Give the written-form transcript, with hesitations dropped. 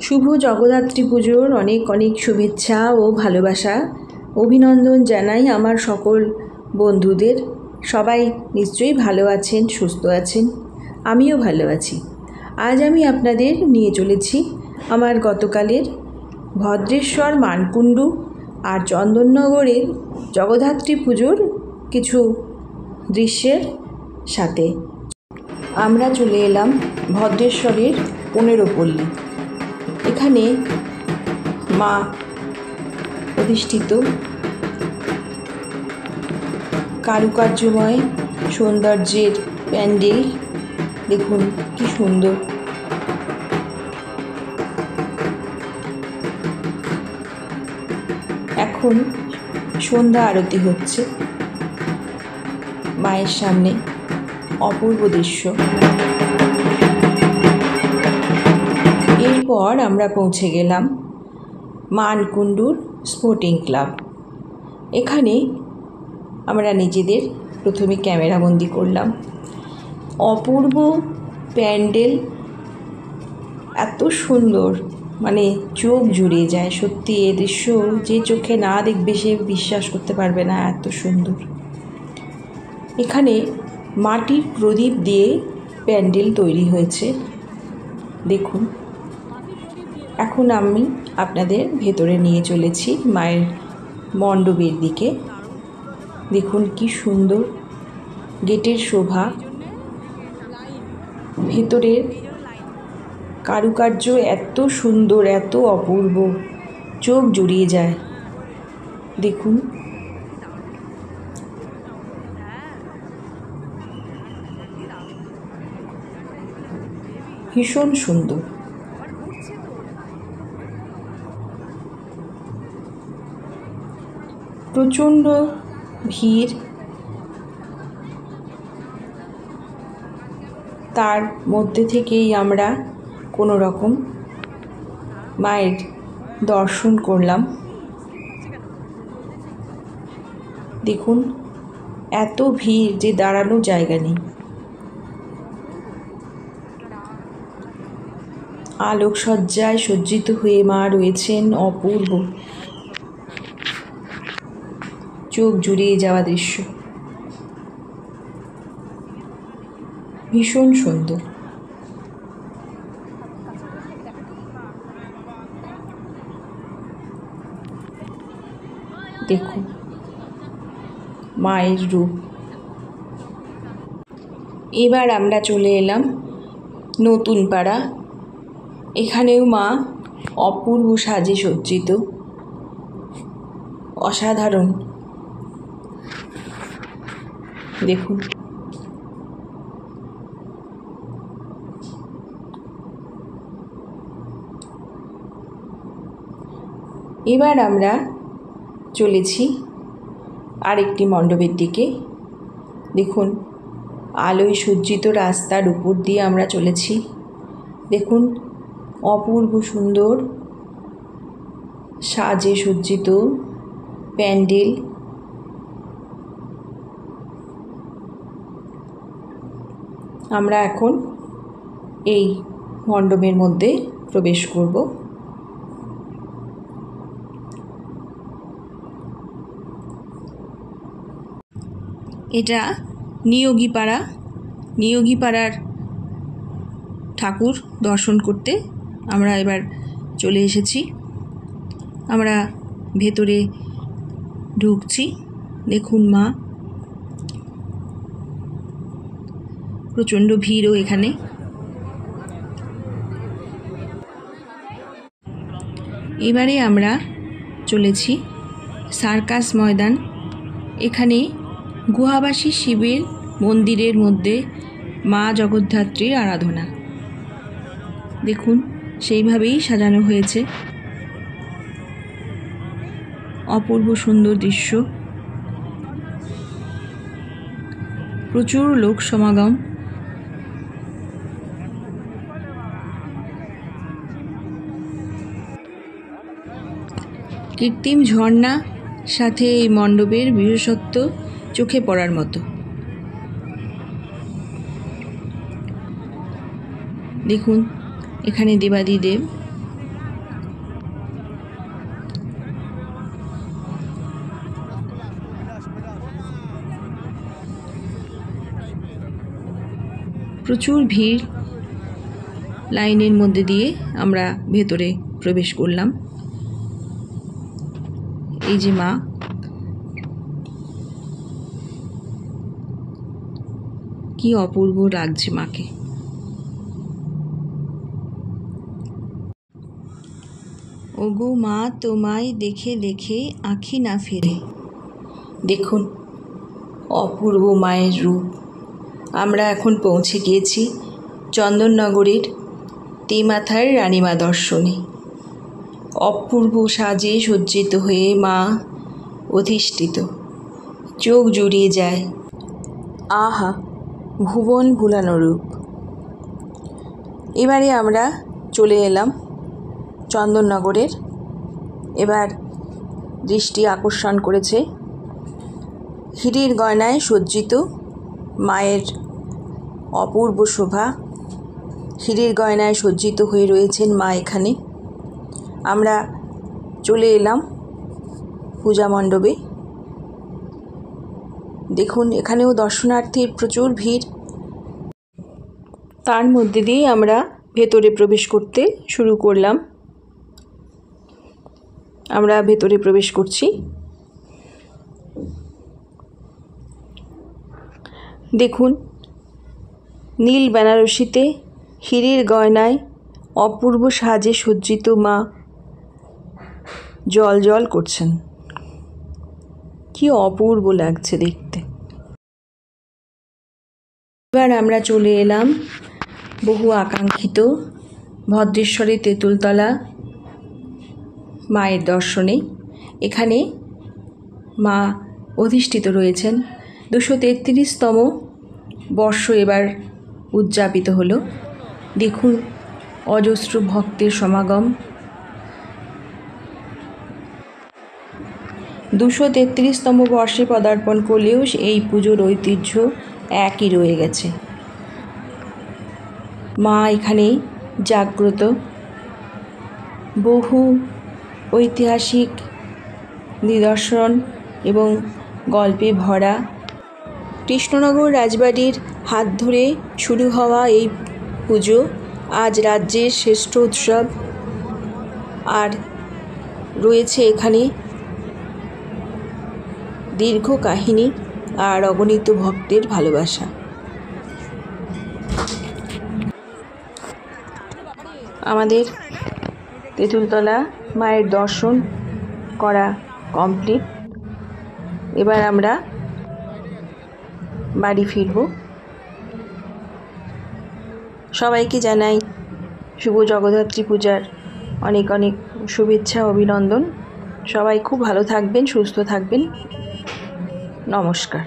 শুভ জগদ্ধাত্রী পুজোর অনেক অনেক শুভেচ্ছা ও ভালোবাসা অভিনন্দন জানাই আমার সকল বন্ধুদের। সবাই নিশ্চয়ই ভালো আছেন, সুস্থ আছেন, আমিও ভালো আছি। আজ আমি আপনাদের নিয়ে চলেছি আমার গতকালের ভদ্রেশ্বর, মানকুণ্ডু আর চন্দননগরের জগদ্ধাত্রী পুজোর কিছু দৃশ্যের সাথে। আমরা চলে এলাম ভদ্রেশ্বরের 15 পল্লী। এখানে মা অধিষ্ঠিত, কারুকার্যময় সৌন্দর্যের প্যান্ডেল দেখুন কি সুন্দর। এখন সন্ধ্যা আরতি হচ্ছে মায়ের সামনে, অপূর্ব দৃশ্য। এরপর আমরা পৌঁছে গেলাম মানকুণ্ডুর স্পোর্টিং ক্লাব। এখানে আমরা নিজেদের প্রথমে ক্যামেরাবন্দি করলাম। অপূর্ব প্যান্ডেল, এত সুন্দর, মানে চোখ জুড়িয়ে যায়। সত্যি এ দৃশ্য যে চোখে না দেখবে সে বিশ্বাস করতে পারবে না, এত সুন্দর। এখানে মাটির প্রদীপ দিয়ে প্যান্ডেল তৈরি হয়েছে, দেখুন। এখন আমি আপনাদের ভেতরে নিয়ে চলেছি মায়ের মণ্ডপের দিকে। দেখুন কি সুন্দর গেটের শোভা, ভেতরের কারুকার্য এত সুন্দর, এত অপূর্ব, চোখ জুড়িয়ে যায়। দেখুন ভীষণ সুন্দর। প্রচণ্ড ভিড়, তার মধ্যে থেকেই আমরা কোনো রকম মায়ের দর্শন করলাম। দেখুন এত ভিড় যে দাঁড়ানোর জায়গা নেই। আলোকসজ্জায় সজ্জিত হয়ে মা রয়েছেন, অপূর্ব, চোখ জুড়িয়ে যাওয়া দৃশ্য, ভীষণ সুন্দর। দেখুন মায়ের রূপ। এবার আমরা চলে এলাম নতুন পাড়া। এখানেও মা অপূর্ব সাজে সজ্জিত, অসাধারণ। দেখুন এবার আমরা চলেছি আরেকটি মণ্ডপের দিকে। দেখুন আলোয় সজ্জিত রাস্তার উপর দিয়ে আমরা চলেছি। দেখুন অপূর্ব সুন্দর সাজে সজ্জিত প্যান্ডেল। আমরা এখন এই মণ্ডপের মধ্যে প্রবেশ করব। এটা নিয়োগীপাড়া। নিয়োগীপাড়ার ঠাকুর দর্শন করতে আমরা এবার চলে এসেছি। আমরা ভেতরে ঢুকছি। দেখুন মা, প্রচণ্ড ভিড়ও এখানে। এবারে আমরা চলেছি সার্কাস ময়দান। এখানে গুহাবাসী শিবের মন্দিরের মধ্যে মা জগদ্ধাত্রীর আরাধনা। দেখুন সেইভাবেই সাজানো হয়েছে, অপূর্ব সুন্দর দৃশ্য। প্রচুর লোক সমাগম। কৃত্রিম ঝর্ণা সাথে এই মণ্ডপের বিশেষত্ব চোখে পড়ার মতো। দেখুন এখানে দেবাদিদেব প্রচুর ভিড়। লাইনের মধ্যে দিয়ে আমরা ভেতরে প্রবেশ করলাম। এই যে মা, কি অপূর্ব লাগছে মাকে। ওগো মা, তোমায় দেখে দেখে আঁখি না ফেরে। দেখুন অপূর্ব মায়ের রূপ। আমরা এখন পৌঁছে গিয়েছি চন্দননগরের তেমাথার রানীমা দর্শনে। অপূর্ব সাজে সজ্জিত হয়ে মা অধিষ্ঠিত, চোখ জুড়িয়ে যায়। আহা, ভুবন ভুলানো রূপ। এবারে আমরা চলে এলাম চন্দননগরের। এবার দৃষ্টি আকর্ষণ করেছে হীরের গয়নায় সজ্জিত মায়ের অপূর্ব শোভা। হীরের গয়নায় সজ্জিত হয়ে রয়েছেন মা এখানে। আমরা চলে এলাম পূজা মণ্ডপে। দেখুন এখানেও দর্শনার্থীর প্রচুর ভিড়। তার মধ্যে দিয়ে আমরা ভেতরে প্রবেশ করতে শুরু করলাম। আমরা ভেতরে প্রবেশ করছি। দেখুন নীল বেনারসিতে হীরের গয়নায় অপূর্ব সাজে সজ্জিত মা জল জল করছেন। কি অপূর্ব লাগছে দেখতে। এবার আমরা চলে এলাম বহু আকাঙ্ক্ষিত ভদ্রেশ্বরী তেঁতুলতলা মায়ের দর্শনে। এখানে মা অধিষ্ঠিত রয়েছেন। 233তম বর্ষ এবার উদযাপিত হলো। দেখুন অজস্র ভক্তের সমাগম। 233তম বর্ষে পদার্পণ করলেও এই পুজোর ঐতিহ্য একই রয়ে গেছে। মা এখানে জাগ্রত। বহু ঐতিহাসিক নিদর্শন এবং গল্পে ভরা। কৃষ্ণনগর রাজবাড়ির হাত ধরে শুরু হওয়া এই পুজো আজ রাজ্যের শ্রেষ্ঠ উৎসব। আর রয়েছে এখানে দীর্ঘ কাহিনী আর অগণিত ভক্তের ভালোবাসা। আমাদের তেঁতুলতলা মায়ের দর্শন করা কমপ্লিট। এবার আমরা বাড়ি ফিরব। সবাইকে জানাই শুভ জগদ্ধাত্রী পূজার অনেক অনেক শুভেচ্ছা, অভিনন্দন। সবাই খুব ভালো থাকবেন, সুস্থ থাকবেন। নমস্কার।